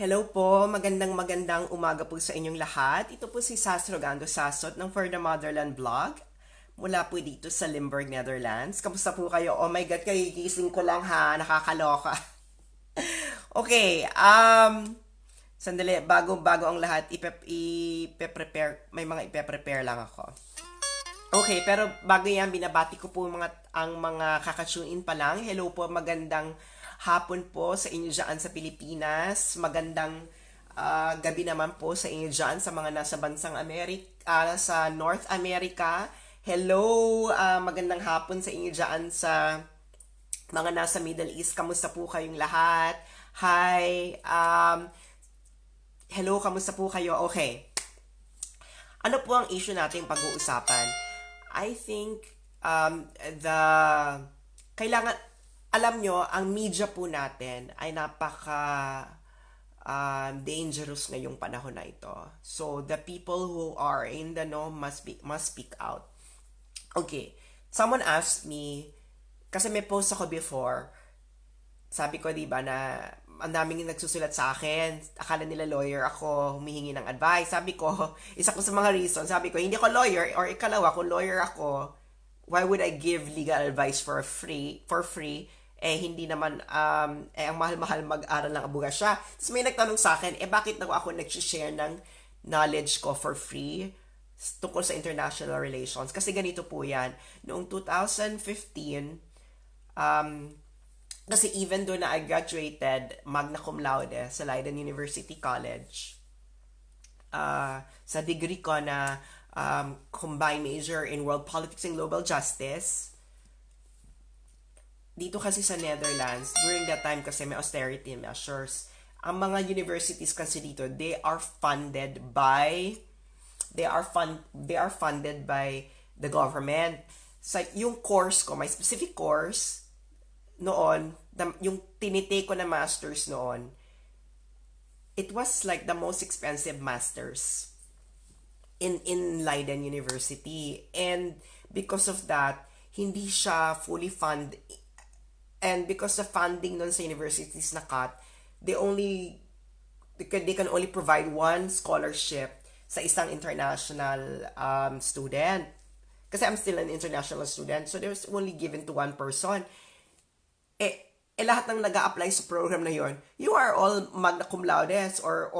Hello po, magandang umaga po sa inyong lahat. Ito po si Rogando Sasot ng For the Motherland Vlog. Mula po dito sa Limburg, Netherlands. Kamusta po kayo? Oh my God, kagigising ko lang ha. Nakakaloka. Okay, sandali, bago ang lahat, ipe-prepare, may mga ipe-prepare lang ako. Okay, pero bago yan, binabati ko po ang mga kakatune in pa lang. Hello po, magandang hapon po sa inyo dyan sa Pilipinas. Magandang gabi naman po sa inyo dyan sa mga nasa bansang Amerika, sa North America. Hello, magandang hapon sa inyo dyan sa mga nasa Middle East. Kamusta po kayong lahat? Hi, hello, kamusta po kayo? Okay. Ano po ang issue nating pag-uusapan? I think the kailangan alam nyo, ang media po natin ay napaka dangerous ngayong panahon na ito. So the people who are in the know must speak out. Okay. Someone asked me kasi may post ako before. Sabi ko 'di ba na ang daming nagsusulat sa akin. Akala nila lawyer ako, humihingi ng advice. Sabi ko, isa ko sa mga reason, sabi ko, hindi ako lawyer, or ikalawa, kung lawyer ako, why would I give legal advice for free? Hindi naman, ang mahal-mahal mag-aral ng abogasya. Tapos may nagtanong sa akin, bakit ako nag-share ng knowledge ko for free tungkol sa international relations? Kasi ganito po yan. Noong 2015, kasi even though na I graduated magna cum laude sa Leiden University College, sa degree ko na combined major in world politics and global justice, dito kasi sa Netherlands, during that time kasi may austerity measures, ang mga universities kasi dito, they are funded by the government. So, yung course ko, my specific course, noon, yung tinitake ko na masters noon, it was like the most expensive masters in Leiden University. And because of that, hindi siya fully fund. And because the funding nun sa universities na cut, they can only provide one scholarship sa isang international student. Kasi I'm still an international student, so they was only given to one person. Lahat ng nag-a-apply sa program na yon, you are all magna cum laudes or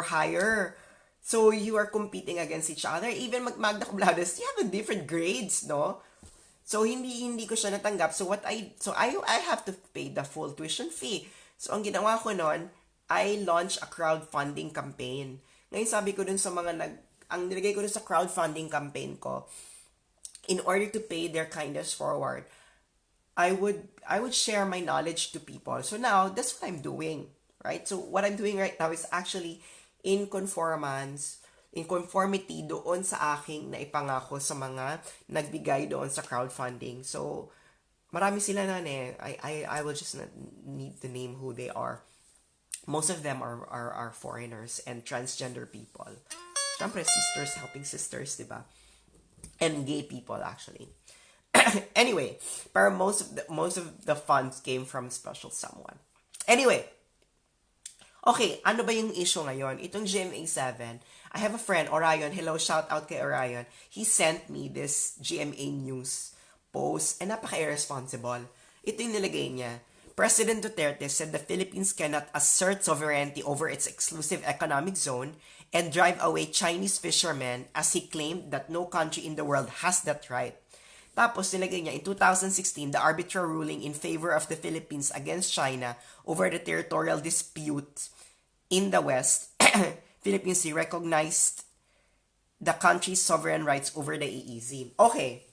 higher. So you are competing against each other. Even magna cum laudes, you have a different grades, no? So hindi ko siya natanggap. So I have to pay the full tuition fee. So ang ginawa ko noon, I launched a crowdfunding campaign. Ngayon sabi ko dun sa ang nilagay ko dun sa crowdfunding campaign ko, in order to pay their kindness forward, I would share my knowledge to people. So now, that's what I'm doing, right? So what I'm doing right now is actually in conformity doon sa aking naipangako sa mga nagbigay doon sa crowdfunding. So, marami sila na I will just not need to name who they are. Most of them are foreigners and transgender people. Siyempre, sisters helping sisters, diba? And gay people, actually. Anyway, pero most of the funds came from special someone. Anyway, okay, ano ba yung issue ngayon? Itong GMA 7, I have a friend, Orion. Hello, shout out kay Orion. He sent me this GMA news post and napaka-irresponsible. Ito yung nilagay niya. President Duterte said the Philippines cannot assert sovereignty over its exclusive economic zone and drive away Chinese fishermen as he claimed that no country in the world has that right. Tapos nilagay niya, in 2016, the arbitral ruling in favor of the Philippines against China over the territorial dispute in the West, Philippine Sea, recognized the country's sovereign rights over the EEZ. Okay.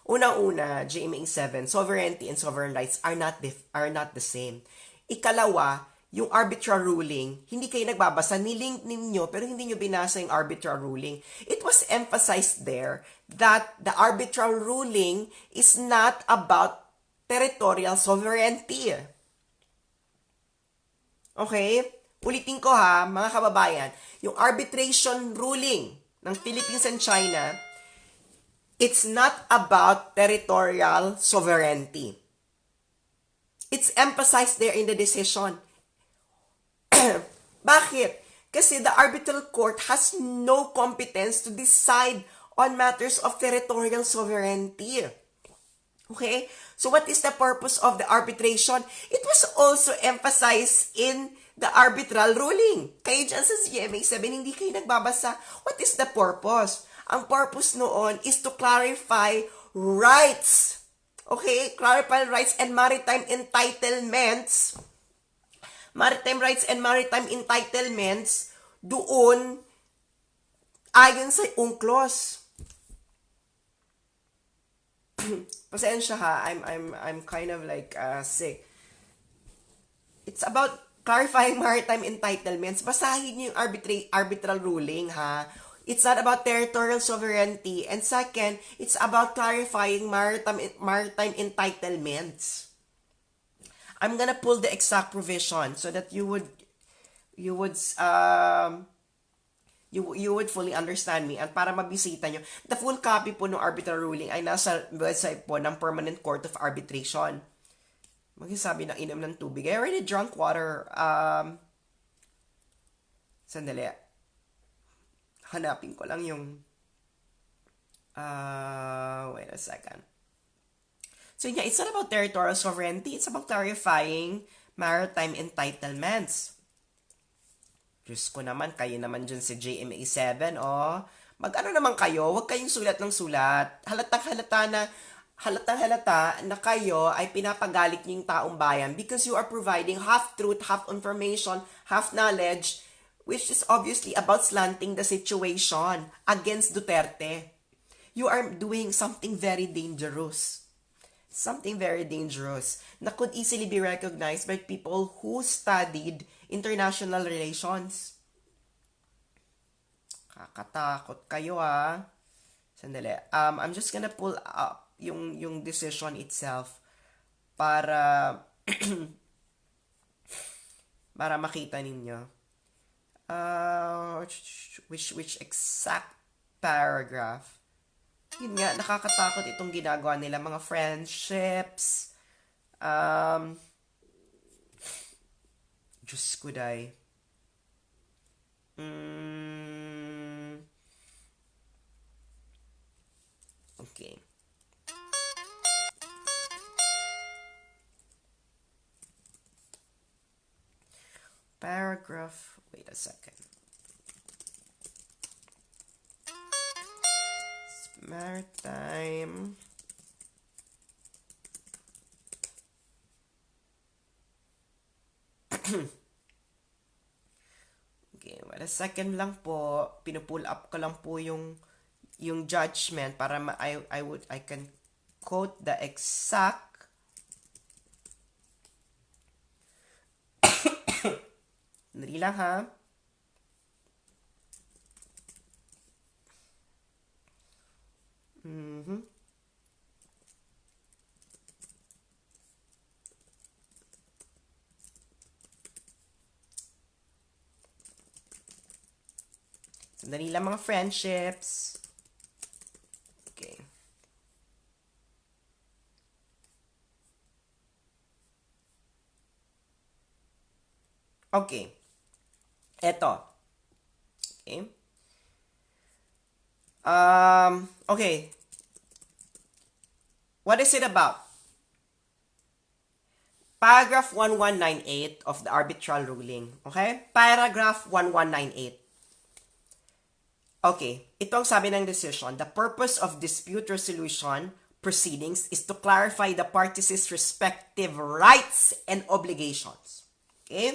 Unang-una, GMA 7, sovereignty and sovereign rights are not the same. Ikalawa, yung arbitral ruling, hindi kayo nagbabasa, nilink ninyo, pero hindi nyo binasa yung arbitral ruling. It was emphasized there that the arbitral ruling is not about territorial sovereignty. Okay? Ulitin ko ha, mga kababayan, yung arbitration ruling ng Philippines and China, it's not about territorial sovereignty. It's emphasized there in the decision. Bakit? Kasi the arbitral court has no competence to decide on matters of territorial sovereignty. Okay? So what is the purpose of the arbitration? It was also emphasized in the arbitral ruling. Kayo dyan sa GMA 7, hindi kayo nagbabasa. What is the purpose? Ang purpose noon is to clarify rights. Okay? Clarify rights and maritime entitlements. Maritime rights and maritime entitlements doon ayon sa UNCLOS. Pasensya ha, I'm kind of like sick. It's about clarifying maritime entitlements. Basahin niyo yung arbitral ruling ha. It's not about territorial sovereignty. And second, it's about clarifying maritime entitlements. I'm gonna pull the exact provision so that you would fully understand me. At para mabisita nyo, the full copy po ng arbitral ruling ay nasa website po ng Permanent Court of Arbitration. Magsasabi na inom ng tubig. I already drank water. Sandali. Hanapin ko lang yung wait a second. So yeah, it's not about territorial sovereignty. It's about clarifying maritime entitlements. Diyos ko naman, kayo naman dyan si GMA 7, oh. Mag-ano naman kayo, huwag kayong sulat ng sulat. Halatang-halata na kayo ay pinapagalit niyo yung taong bayan because you are providing half truth, half information, half knowledge, which is obviously about slanting the situation against Duterte. You are doing something very dangerous. Something very dangerous that could easily be recognized by people who studied international relations. Kakatakot kayo Sandali. I'm just gonna pull up yung decision itself para para makita ninyo. Which exact paragraph? Yun nga, nakakatakot itong ginagawa nila, mga friendships. Diyos ko, day. Okay. Paragraph, wait a second. Maritime okay, wait a second lang po. Pinupull up ko lang po yung judgment para I can quote the exact Dali lang ha. Sandali lang mga friendships. Okay. Okay. Eto. Okay. Okay. What is it about? Paragraph 1198 of the arbitral ruling. Okay? Paragraph 1198. Okay, ito ang sabi ng decision. The purpose of dispute resolution proceedings is to clarify the parties' respective rights and obligations. Okay?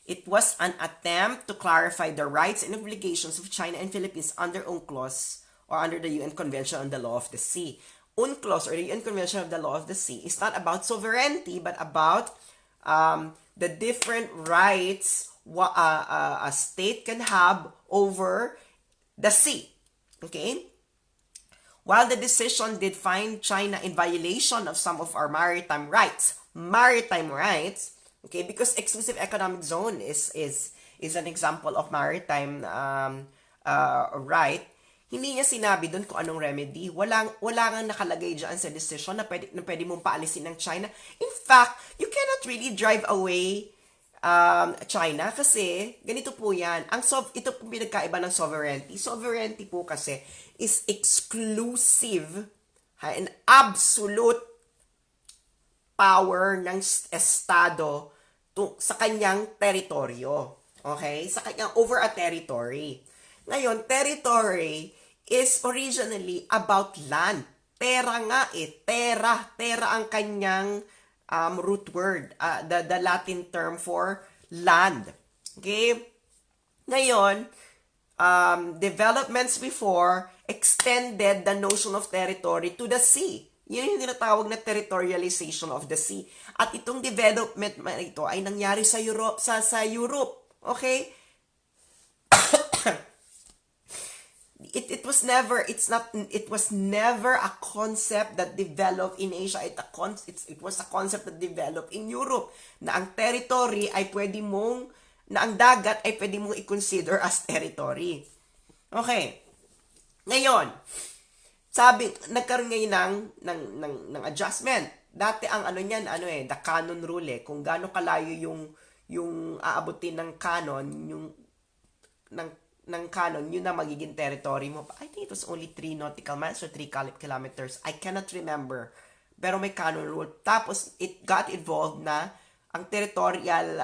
It was an attempt to clarify the rights and obligations of China and Philippines under UNCLOS or under the UN Convention on the Law of the Sea. UNCLOS or the UN Convention of the Law of the Sea is not about sovereignty but about the different rights a state can have over the sea. Okay? While the decision did find China in violation of some of our maritime rights, okay, because exclusive economic zone is an example of maritime right, Hindi niya sinabi doon kung anong remedy. Wala nga nakalagay dyan sa decision na pwede mong paalisin ng China. In fact, you cannot really drive away China kasi ganito po yan. Ito po pinagkaiba ng sovereignty. Sovereignty po kasi is exclusive and absolute power ng estado sa kanyang teritoryo. Okay? Sa kanyang over a territory. Ngayon, territory is originally about land. Terra nga Terra ang kanyang root word. The Latin term for land. Okay? Ngayon, developments before extended the notion of territory to the sea. Yun yung tinatawag na territorialization of the sea. At itong development ito ay nangyari sa Europe, sa Europe. Okay? It was never a concept that developed in Asia. It was a concept that developed in Europe na ang territory ay na ang dagat ay pwede mong i-consider as territory. Okay. Ngayon, nagkaroon ngayon ng adjustment. Dati ang the canon rule kung gaano kalayo yung aabutin ng canon, ng canon, yun na magiging territory mo. I think it was only 3 nautical miles or 3 kilometers. I cannot remember. Pero may canon rule. Tapos, it got involved na ang territorial,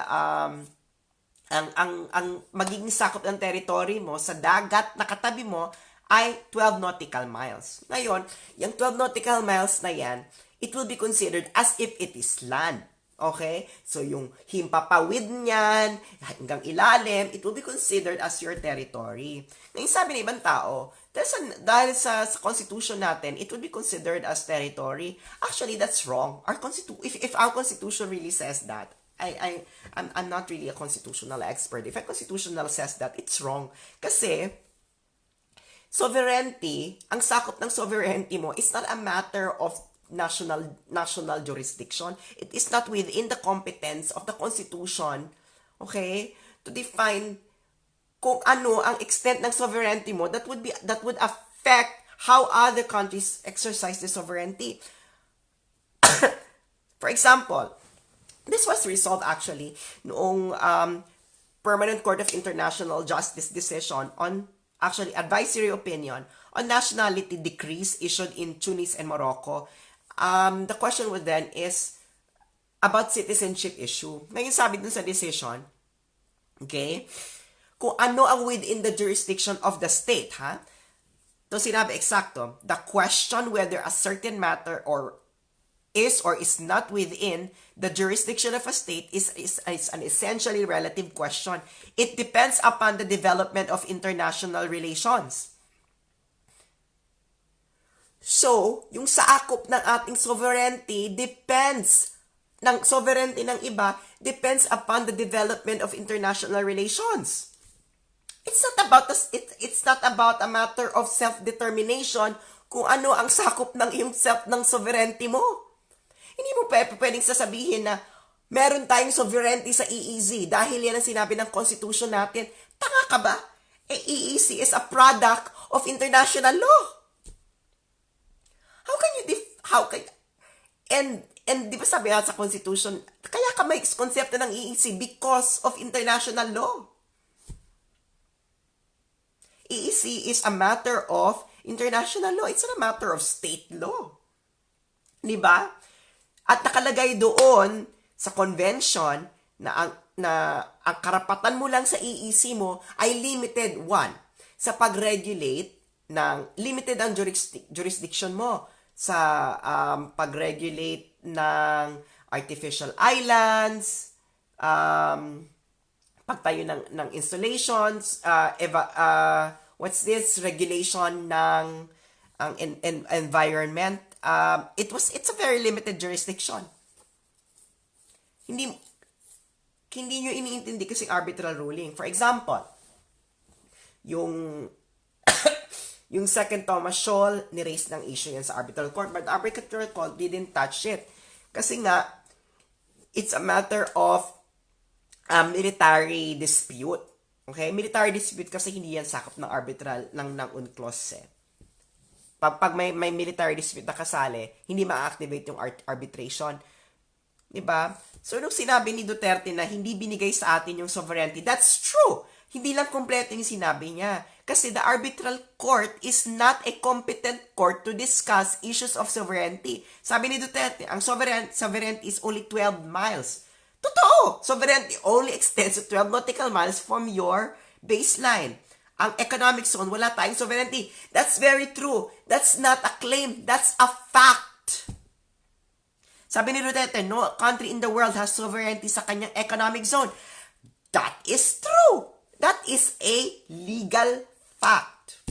ang magiging sakop ng territory mo sa dagat na katabi mo ay 12 nautical miles. Ngayon, yung 12 nautical miles na yan, it will be considered as if it is land. Okay? So, yung himpapawid niyan, hanggang ilalim, it will be considered as your territory. Ngayon, sabi ng ibang tao, dahil sa constitution natin, it will be considered as territory. Actually, that's wrong. If our constitution really says that, I'm not really a constitutional expert. If a constitutional says that, it's wrong. Kasi, sovereignty, ang sakop ng sovereignty mo is not a matter of national jurisdiction. It is not within the competence of the Constitution, okay, to define kung ano ang extent ng sovereignty mo that would affect how other countries exercise the sovereignty. For example, this was resolved actually noong Permanent Court of International Justice decision on advisory opinion on nationality decrees issued in Tunis and Morocco. The question would then is about citizenship issue. Ngayon sabi dun sa decision, okay, kung ano ang within the jurisdiction of the state, ha? Ito sinabi eksakto, the question whether a certain matter is or is not within the jurisdiction of a state is an essentially relative question. It depends upon the development of international relations. So, yung saakop ng ating sovereignty sovereignty ng iba depends upon the development of international relations. It's not about a matter of self-determination kung ano ang sakop ng ng sovereignty mo. Hindi mo pwedeng sasabihin na meron tayong sovereignty sa EEZ dahil yan ang sinabi ng constitution natin. Tanga ka ba? EEZ is a product of international law. And di ba sabi sa Constitution, kaya ka may konsepto ng EEC because of international law. EEC is a matter of international law. It's not a matter of state law. Di ba? At nakalagay doon sa convention na ang karapatan mo lang sa EEC mo ay limited sa pag-regulate limited ang jurisdiction mo sa pag-regulate ng artificial islands, pagtayo ng installations, regulation ng environment. It's a very limited jurisdiction. Hindi nyo iniintindi kasi arbitral ruling. For example, yung second Thomas Scholl, ni-raise ng issue yan sa arbitral court, but the arbitral court didn't touch it. Kasi nga, it's a matter of military dispute. Okay? Military dispute kasi hindi yan sakop ng arbitral ng UNCLOS eh. Pag may military dispute na kasali, hindi ma-activate yung arbitration. Diba? So, nung sinabi ni Duterte na hindi binigay sa atin yung sovereignty, that's true. Hindi lang kompleto yung sinabi niya. Kasi the arbitral court is not a competent court to discuss issues of sovereignty. Sabi ni Duterte, ang sovereignty is only 12 miles. Totoo! Sovereignty only extends to 12 nautical miles from your baseline. Ang economic zone, wala tayong sovereignty. That's very true. That's not a claim. That's a fact. Sabi ni Duterte, no country in the world has sovereignty sa kanyang economic zone. That is true. That is a legal fact.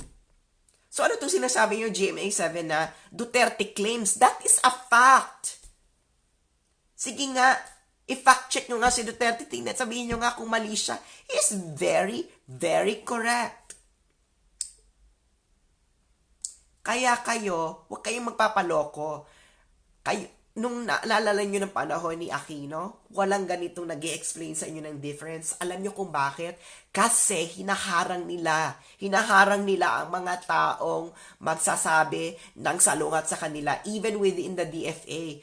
So ano itong sinasabi niyo GMA 7 na Duterte claims? That is a fact. Sige nga, i-fact check nyo nga si Duterte. Tingnan, sabihin nyo nga kung mali siya. He is very, very correct. Kaya kayo, huwag kayong magpapaloko. Nung naalala nyo ng panahon ni Aquino, walang ganitong nag-i-explain sa inyo ng difference. Alam nyo kung bakit? Kasi hinaharang nila ang mga taong magsasabi ng salungat sa kanila, even within the DFA.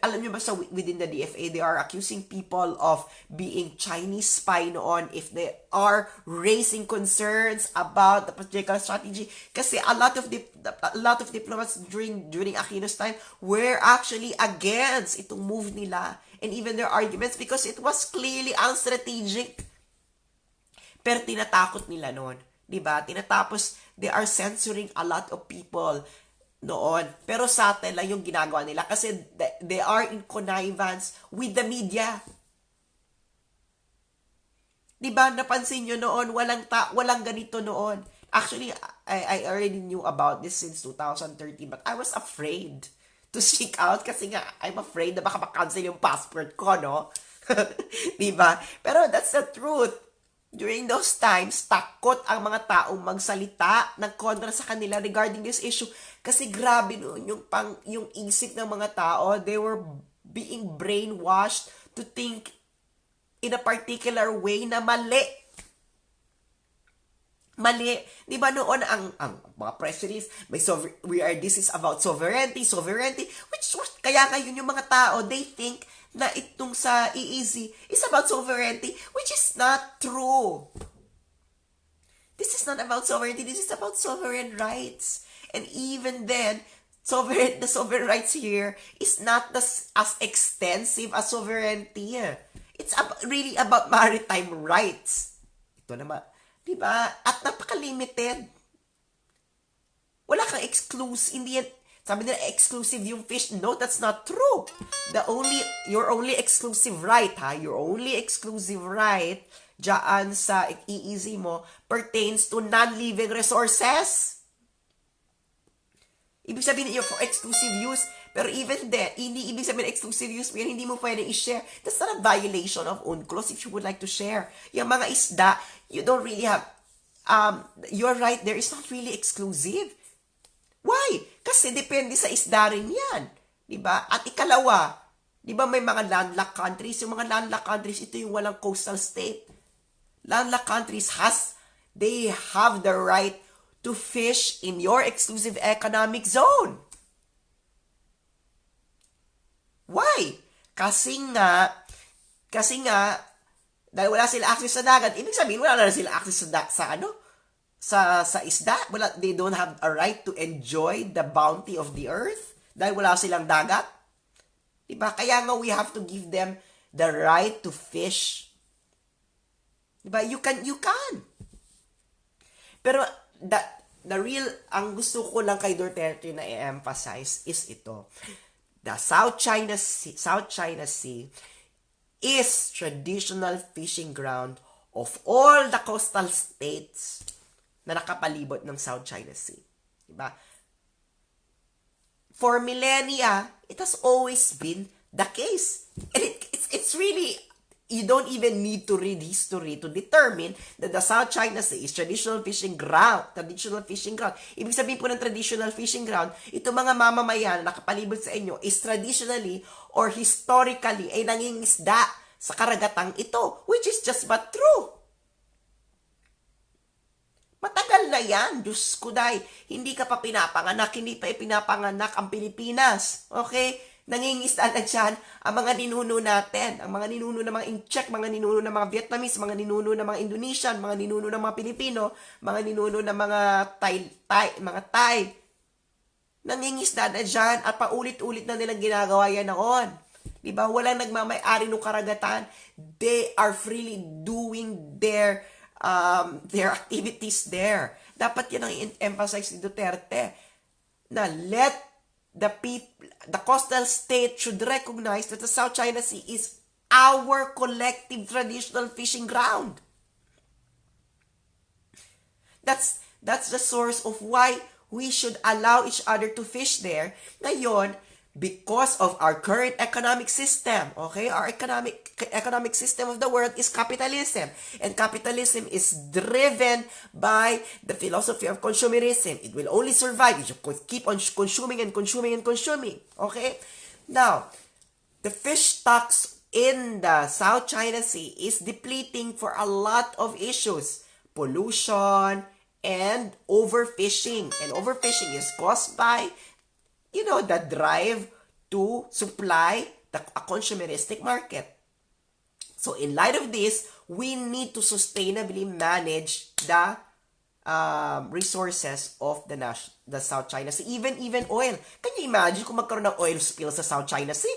Alam nyo ba within the DFA, they are accusing people of being Chinese spy noon if they are raising concerns about the political strategy. Kasi a lot of diplomats during Aquino's time were actually against itong move nila and even their arguments because it was clearly unstrategic. Pero tinatakot nila noon. Diba? Tinatapos, they are censoring a lot of people noon. Pero sa atin lang yung ginagawa nila kasi they are in connivance with the media. Diba? Napansin nyo noon, walang ganito noon. Actually, I already knew about this since 2013 but I was afraid to seek out kasi nga, I'm afraid na baka makancel yung passport ko, no? Diba? Pero that's the truth. During those times, takot ang mga taong magsalita ng kontra sa kanila regarding this issue. Kasi grabe noon yung isip ng mga tao, they were being brainwashed to think in a particular way na mali. Mali. Di ba noon ang mga press release, this is about sovereignty, kaya ngayon yung mga tao, they think na itong sa EEZ is about sovereignty, which is not true. This is not about sovereignty, this is about sovereign rights. And even then, the sovereign rights here is not as extensive as sovereignty. It's really about maritime rights. Ito naman, diba? At napaka-limited. Wala kang exclusive, hindi yan, sabi nila exclusive yung fish. No, that's not true. Your only exclusive right, your only exclusive right dyan sa EEZ mo pertains to non-living resources. Ibig sabihin niyo for exclusive use, pero even then, hindi ibig sabihin exclusive use, pero hindi mo pwede i-share. That's not a violation of UNCLOS if you would like to share. Yung mga isda, you don't really have, you're right, there is not really exclusive. Why? Kasi depende sa isda rin yan. Diba? At ikalawa, diba may mga landlocked countries? Yung mga landlocked countries, ito yung walang coastal state. Landlocked countries they have the right to fish in your exclusive economic zone. Why? Kasi nga, dahil wala sila access sa dagat, ibig sabihin, wala na sila access sa isda. They don't have a right to enjoy the bounty of the earth dahil wala silang dagat. Diba? Kaya nga we have to give them the right to fish. Diba? You can. Pero ang gusto ko lang kay Duterte na i-emphasize is ito. The South China Sea is traditional fishing ground of all the coastal states na nakapalibot ng South China Sea. Diba? For millennia, it has always been the case. And it's really, you don't even need to read history to determine that the South China Sea is traditional fishing ground. Ibig sabihin po ng traditional fishing ground, ito mga mamamayan na nakapalibot sa inyo is traditionally or historically ay nangingisda sa karagatang ito, which is just but true. Matagal na yan. Diyos ko, day. Hindi ka pa pinapanganak. Hindi pa ipinapanganak ang Pilipinas. Okay? Nangingisda na dyan ang mga ninuno natin. Ang mga ninuno ng mga Incheck, mga ninuno ng mga Vietnamese, mga ninuno ng mga Indonesian, mga ninuno ng mga Pilipino, mga ninuno ng mga Thai. Nangingisda na dyan at paulit-ulit na nilang ginagawa yan noon. Diba? Walang nagmamay-ari ng karagatan. They are freely doing their activities there. Dapat yan ang emphasize ni Duterte. Na the coastal state should recognize that the South China Sea is our collective traditional fishing ground. That's the source of why we should allow each other to fish there. Ngayon, because of our current economic system, okay? Our economic system of the world is capitalism. And capitalism is driven by the philosophy of consumerism. It will only survive if you keep on consuming and consuming and consuming. Okay? Now, the fish stocks in the South China Sea is depleting for a lot of issues. Pollution, and overfishing. And overfishing is caused by, the drive to supply a consumeristic market. So in light of this, we need to sustainably manage the resources of the South China Sea. Even oil. Can you imagine kung magkaroon ng oil spill sa South China Sea?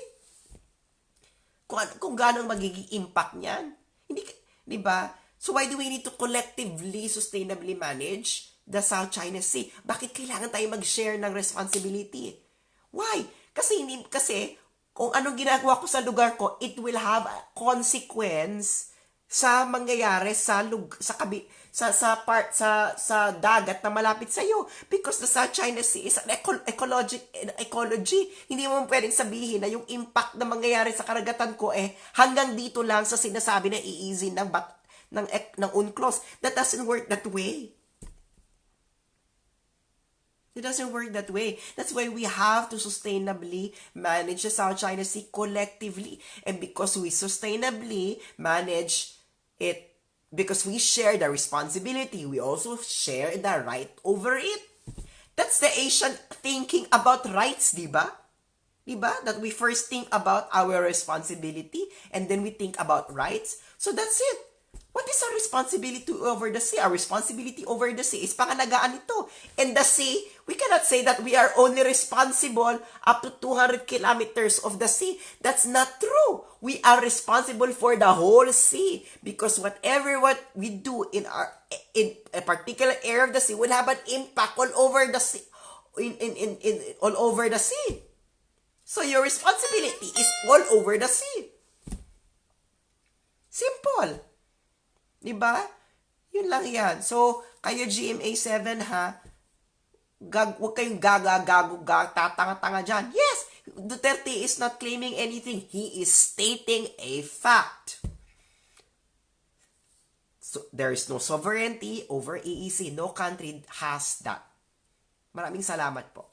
Kung gano'ng magiging impact niyan. Hindi, di ba? So why do we need to collectively, sustainably manage the South China Sea? Bakit kailangan tayo mag-share ng responsibility? Why? Kasi kung anong ginagawa ko sa lugar ko, it will have a consequence sa mangyayari sa dagat na malapit sa iyo, because the South China Sea is an ecology. Hindi mo pwedeng sabihin na yung impact na mangyayari sa karagatan ko hanggang dito lang sa sinasabi na i-easy ng UNCLOS. That doesn't work that way. It doesn't work that way. That's why we have to sustainably manage the South China Sea collectively. And because we sustainably manage it, because we share the responsibility, we also share the right over it. That's the Asian thinking about rights, diba? Diba? That we first think about our responsibility and then we think about rights. So that's it. What is our responsibility over the sea? Our responsibility over the sea is pangalagaan ito. And the sea, we cannot say that we are only responsible up to 200 kilometers of the sea. That's not true. We are responsible for the whole sea, because what we do in a particular area of the sea will have an impact all over the sea, all over the sea. So your responsibility is all over the sea. Simple. Diba? Yun lang yan. So, kayo GMA 7 ha, huwag kayong tatanga-tanga dyan. Yes, Duterte is not claiming anything. He is stating a fact. So, there is no sovereignty over EEC. No country has that. Maraming salamat po.